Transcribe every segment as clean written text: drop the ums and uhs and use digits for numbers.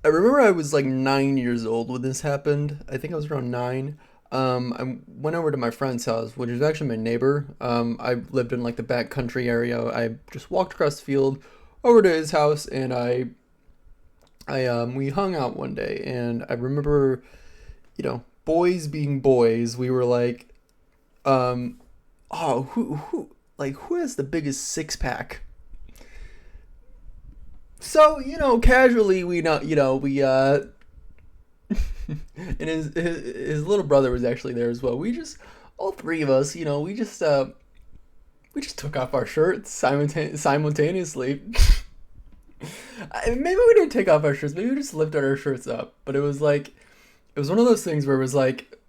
I remember I was like 9 years old when this happened. I think I was around nine. I went over to my friend's house, which is actually my neighbor. I lived in like the back country area. I just walked across the field over to his house, and we hung out one day, and I remember, boys being boys, we were like, um, oh, who has the biggest six pack? So, casually we not, and his little brother was actually there as well. We just all three of us, we just took off our shirts simultaneously. Maybe we didn't take off our shirts. Maybe we just lifted our shirts up. But it was one of those things where it was like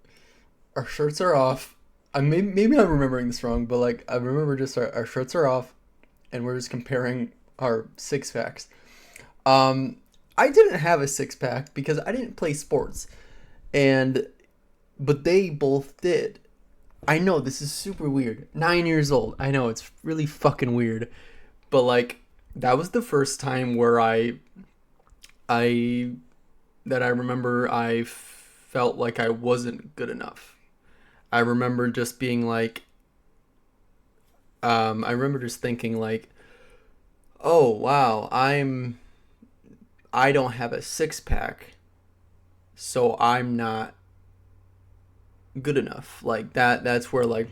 our shirts are off. Maybe I'm remembering this wrong, but like I remember just our shirts are off, and we're just comparing our six packs. Um, I didn't have a six pack because I didn't play sports, and but they both did. I know this is super weird. 9 years old. I know it's really fucking weird, but like that was the first time where I that I remember I felt like I wasn't good enough. I remember just being like, I remember just thinking like, oh wow, I don't have a six pack, so I'm not good enough. Like that's where like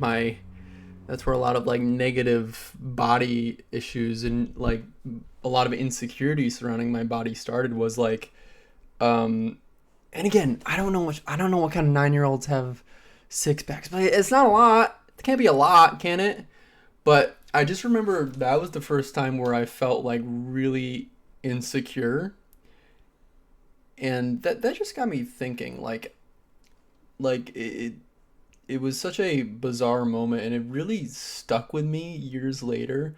that's where a lot of like negative body issues and like a lot of insecurity surrounding my body started was like um and again, I don't know what kind of 9 year olds have six packs, but it's not a lot. It can't be a lot, can it? But I just remember that was the first time where I felt like really insecure, and that just got me thinking like it was such a bizarre moment, and it really stuck with me years later.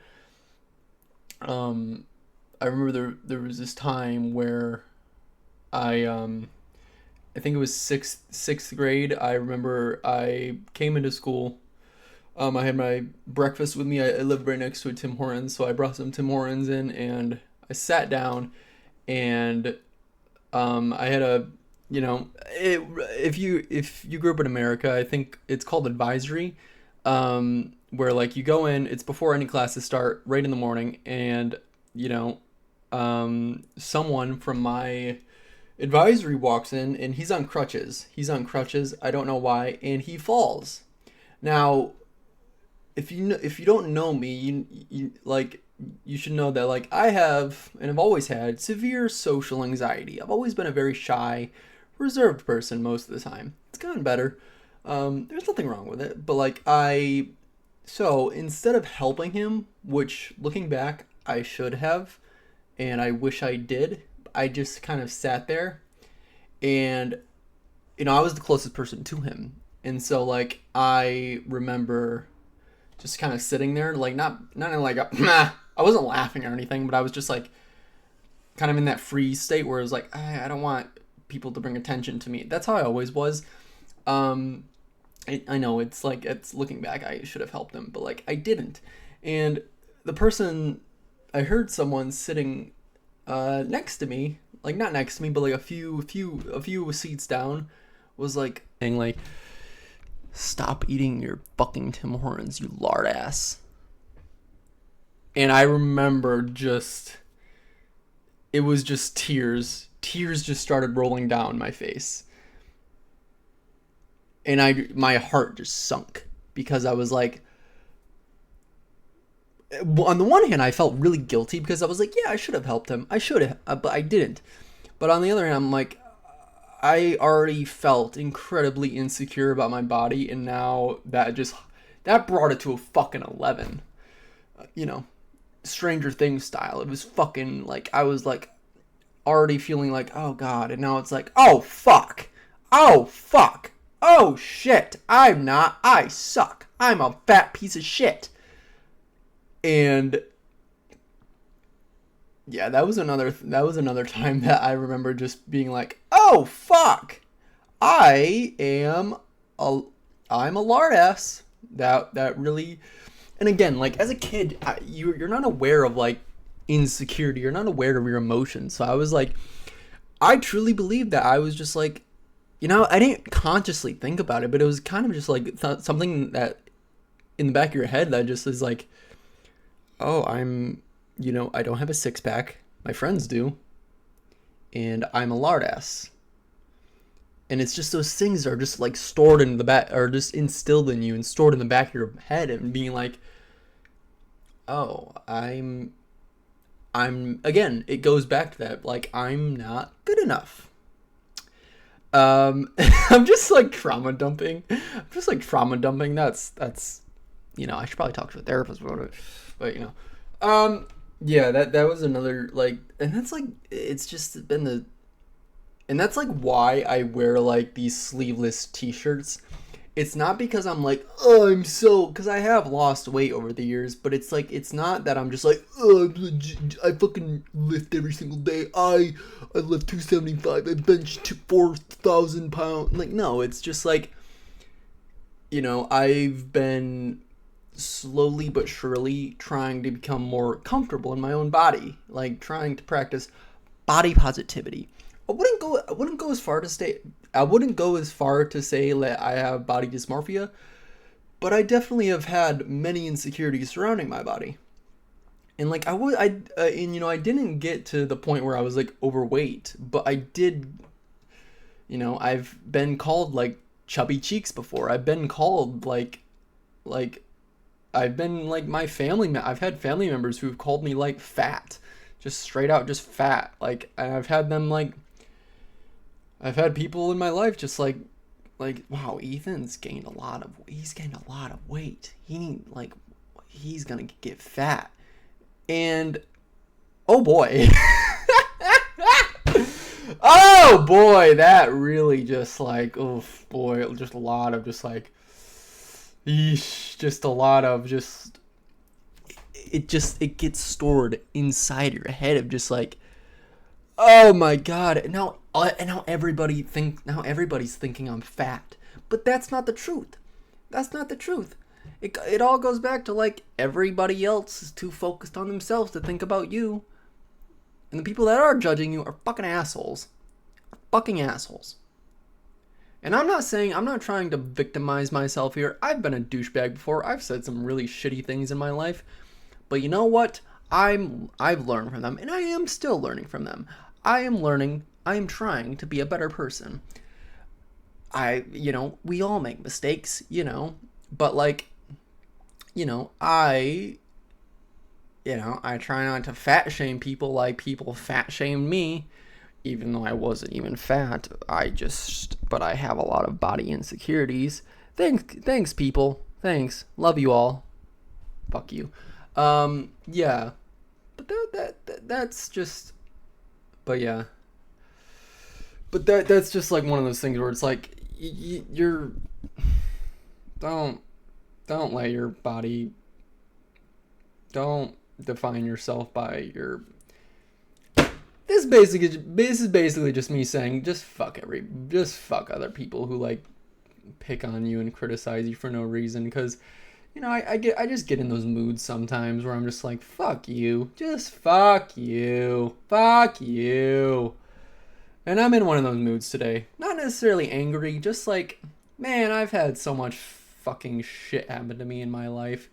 um I remember there was this time where I think it was sixth grade. I remember I came into school. I had my breakfast with me. I lived right next to a Tim Hortons, so I brought some Tim Hortons in, and I sat down, and I had a, if you grew up in America, I think it's called advisory, where like you go in, it's before any classes start, right in the morning, and you know, someone from my advisory walks in, and he's on crutches. He's on crutches. I don't know why, and he falls. Now, if you don't know me, you like you should know that like I have and I've always had severe social anxiety. I've always been a very shy, reserved person most of the time. It's gotten better. There's nothing wrong with it, but like so instead of helping him, which looking back I should have, and I wish I did, I just kind of sat there, and I was the closest person to him, and so like I remember just kind of sitting there, like not in like a, I wasn't laughing or anything, but I was just like kind of in that freeze state where it was like I don't want people to bring attention to me. That's how I always was. Um, I know it's like it's looking back, I should have helped him, but like I didn't. And the person, I heard someone sitting next to me, like not next to me, but like a few seats down, was like saying like, "Stop eating your fucking Tim Hortons, you lard ass." And I remember just it was just tears. Tears just started rolling down my face. And my heart just sunk because I was like, on the one hand I felt really guilty because I was like, yeah, I should have helped him. I should have, but I didn't. But on the other hand, I'm like, I already felt incredibly insecure about my body, and now that brought it to a fucking 11. You know, Stranger Things style. It was fucking like I was like already feeling like, oh god, and now it's like, oh fuck. Oh fuck. Oh shit. I suck. I'm a fat piece of shit. And yeah, that was another time that I remember just being like, "Oh fuck. I am a I'm a lard ass." That really, and again, like as a kid, you're not aware of like insecurity. You're not aware of your emotions. So I was like, I truly believe that I was just like, I didn't consciously think about it, but it was kind of just like something that in the back of your head that just is like, oh, I don't have a six pack. My friends do. And I'm a lard ass. And it's just those things are just like stored in the back, or just instilled in you and stored in the back of your head, and being like, oh, again, it goes back to that, like, I'm not good enough. I'm just like trauma dumping. That's, I should probably talk to a therapist about it, but yeah, that was another, like, and that's like, it's just been and that's like why I wear like these sleeveless t-shirts. It's not because I'm like, oh, because I have lost weight over the years, but it's like, it's not that I'm just like, oh, I fucking lift every single day. I lift 275. I bench to 4,000 pounds. Like, no, it's just like, I've been slowly but surely trying to become more comfortable in my own body, like trying to practice body positivity. I wouldn't go as far to say that I have body dysmorphia, but I definitely have had many insecurities surrounding my body. And like I didn't get to the point where I was like overweight, but I did. I've been called like chubby cheeks before. I've been called like I've been like I've had family members who've called me like fat, just straight out just fat. Like, and I've had people in my life just like, wow, he's gained a lot of weight. He's gonna get fat. And oh boy. Oh boy, that really just like, oh boy, just a lot of just like, eesh, just a lot of just, it gets stored inside your head of just like, oh my god, now everybody's thinking I'm fat. But that's not the truth. That's not the truth. It all goes back to like, everybody else is too focused on themselves to think about you. And the people that are judging you are fucking assholes. Fucking assholes. And I'm not trying to victimize myself here. I've been a douchebag before. I've said some really shitty things in my life. But you know what? I've learned from them, and I am still learning from them. I am trying to be a better person. We all make mistakes, but like, I try not to fat shame people like people fat shamed me, even though I wasn't even fat. But I have a lot of body insecurities. Thanks people. Thanks. Love you all. Fuck you. Yeah. But that's just, but yeah. But that's just like one of those things where it's like, you're, don't let your body, don't define yourself by your, this is basically just me saying, just fuck other people who like pick on you and criticize you for no reason, because I just get in those moods sometimes where I'm just like, fuck you, just fuck you, and I'm in one of those moods today. Not necessarily angry, just like, man, I've had so much fucking shit happen to me in my life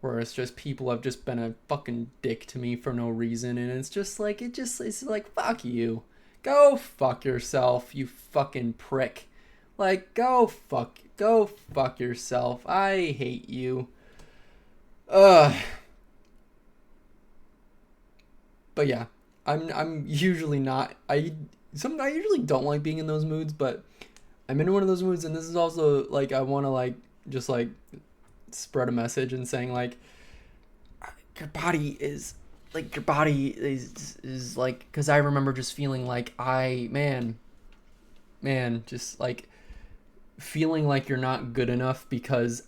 where it's just people have just been a fucking dick to me for no reason, and it's just like, it's like, fuck you. Go fuck yourself, you fucking prick. Like, go fuck yourself. I hate you. But yeah, I'm usually not, I usually don't like being in those moods, but I'm in one of those moods, and this is also like, I want to like just like spread a message and saying like, your body is like, because I remember just feeling like just like feeling like you're not good enough because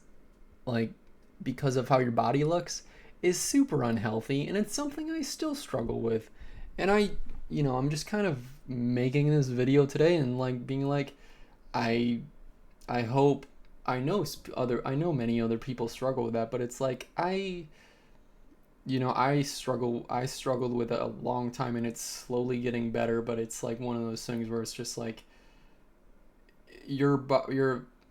of how your body looks is super unhealthy, and it's something I still struggle with. And I'm just kind of making this video today and like being like, I hope, I know many other people struggle with that, but it's like, I struggled with it a long time, and it's slowly getting better, but it's like one of those things where it's just like you're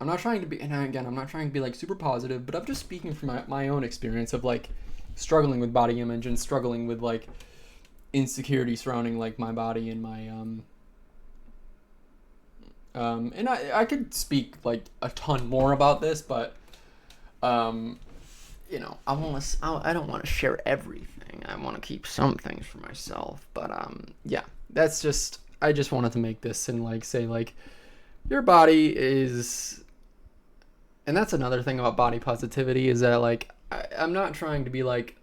I'm not trying to be, and again, I'm not trying to be like super positive, but I'm just speaking from my own experience of like struggling with body image and struggling with like insecurity surrounding like my body and my and I could speak like a ton more about this, but um I don't want to share everything. I want to keep some things for myself. But yeah, that's just I just wanted to make this and like say like your body is, and that's another thing about body positivity is that like I'm not trying to be like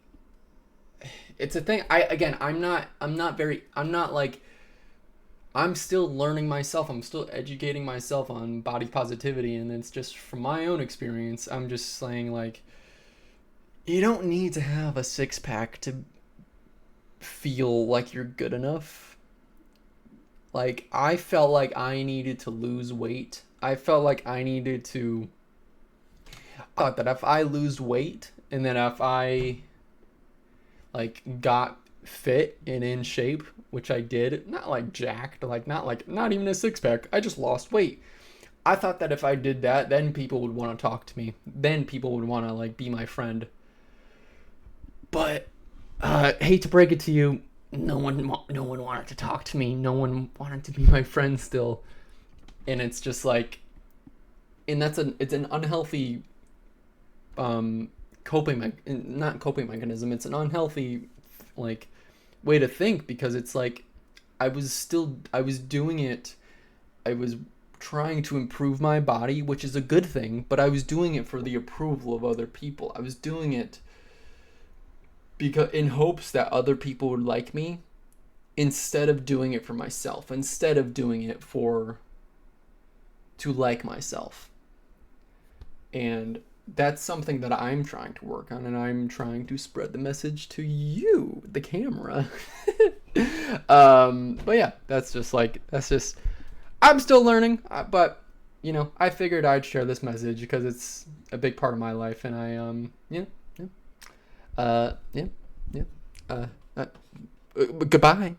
it's a thing. I'm not like I'm still learning myself. I'm still educating myself on body positivity, and it's just from my own experience. I'm just saying like you don't need to have a six pack to feel like you're good enough. Like I felt like I needed to lose weight. I felt like I needed to I thought that if I lose weight and then if I like got fit and in shape, which I did, not like jacked, not even a six pack. I just lost weight. I thought that if I did that, then people would want to talk to me. Then people would want to like be my friend. But hate to break it to you, no one wanted to talk to me. No one wanted to be my friend still, and it's just like, and it's an unhealthy not coping mechanism. It's an unhealthy like way to think because it's like I was doing it. I was trying to improve my body, which is a good thing, but I was doing it for the approval of other people. I was doing it because in hopes that other people would like me instead of doing it for myself, instead of doing it for to like myself. And that's something that I'm trying to work on, and I'm trying to spread the message to you, the camera. But yeah, that's just I'm still learning, but I figured I'd share this message because it's a big part of my life, and I yeah, yeah, yeah, yeah. Uh, goodbye.